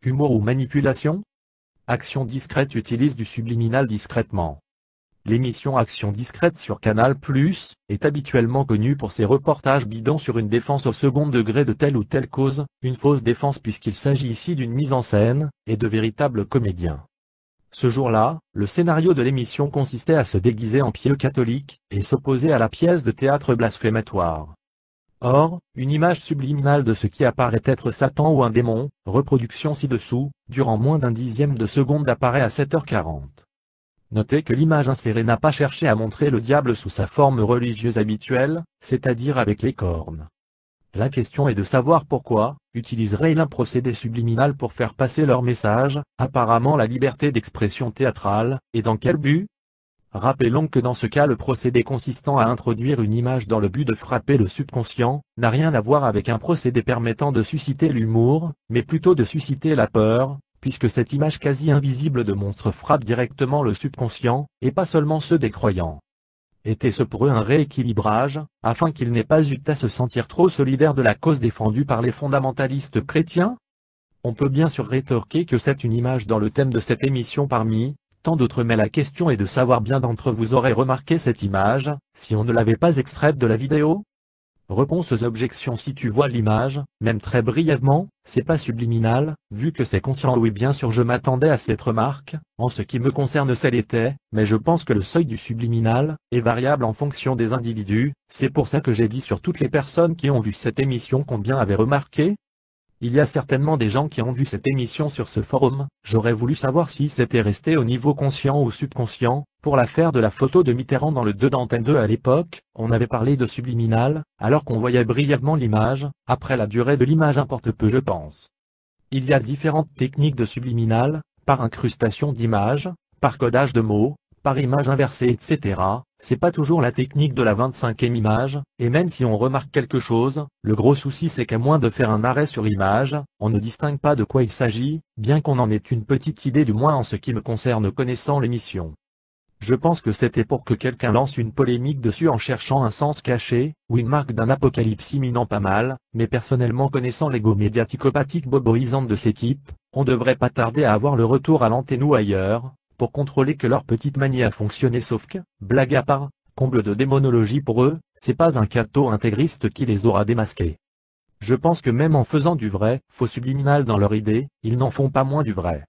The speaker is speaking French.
Humour ou manipulation? Action discrète utilise du subliminal discrètement. L'émission Action discrète sur Canal+ est habituellement connue pour ses reportages bidons sur une défense au second degré de telle ou telle cause, une fausse défense puisqu'il s'agit ici d'une mise en scène, et de véritables comédiens. Ce jour-là, le scénario de l'émission consistait à se déguiser en pieux catholique, et s'opposer à la pièce de théâtre blasphématoire. Or, une image subliminale de ce qui apparaît être Satan ou un démon, reproduction ci-dessous, durant moins d'un dixième de seconde apparaît à 7h40. Notez que l'image insérée n'a pas cherché à montrer le diable sous sa forme religieuse habituelle, c'est-à-dire avec les cornes. La question est de savoir pourquoi utiliserait-il un procédé subliminal pour faire passer leur message, apparemment la liberté d'expression théâtrale, et dans quel but? Rappelons que dans ce cas le procédé consistant à introduire une image dans le but de frapper le subconscient, n'a rien à voir avec un procédé permettant de susciter l'humour, mais plutôt de susciter la peur, puisque cette image quasi invisible de monstre frappe directement le subconscient, et pas seulement ceux des croyants. Était-ce pour eux un rééquilibrage, afin qu'ils n'aient pas eu à se sentir trop solidaires de la cause défendue par les fondamentalistes chrétiens? On peut bien sûr rétorquer que c'est une image dans le thème de cette émission parmi tant d'autres, mais la question est de savoir bien d'entre vous auraient remarqué cette image, si on ne l'avait pas extraite de la vidéo? Réponse aux objections: si tu vois l'image, même très brièvement, c'est pas subliminal, vu que c'est conscient. Oui, bien sûr, je m'attendais à cette remarque, en ce qui me concerne celle était, mais je pense que le seuil du subliminal est variable en fonction des individus, c'est pour ça que j'ai dit sur toutes les personnes qui ont vu cette émission combien avaient remarqué. Il y a certainement des gens qui ont vu cette émission sur ce forum, j'aurais voulu savoir si c'était resté au niveau conscient ou subconscient. Pour l'affaire de la photo de Mitterrand dans le 2 d'Antenne 2 à l'époque, on avait parlé de subliminal, alors qu'on voyait brièvement l'image, après la durée de l'image importe peu, je pense. Il y a différentes techniques de subliminal, par incrustation d'images, par codage de mots, par image inversée, etc. C'est pas toujours la technique de la 25e image, et même si on remarque quelque chose, le gros souci c'est qu'à moins de faire un arrêt sur l'image, on ne distingue pas de quoi il s'agit, bien qu'on en ait une petite idée du moins en ce qui me concerne connaissant l'émission. Je pense que c'était pour que quelqu'un lance une polémique dessus en cherchant un sens caché, ou une marque d'un apocalypse imminent, pas mal, mais personnellement connaissant l'ego médiaticopathique boboisante de ces types, on devrait pas tarder à avoir le retour à l'antenne ou ailleurs, pour contrôler que leur petite manie a fonctionné, sauf que, blague à part, comble de démonologie pour eux, c'est pas un catho intégriste qui les aura démasqués. Je pense que même en faisant du vrai, faux subliminal dans leur idée, ils n'en font pas moins du vrai.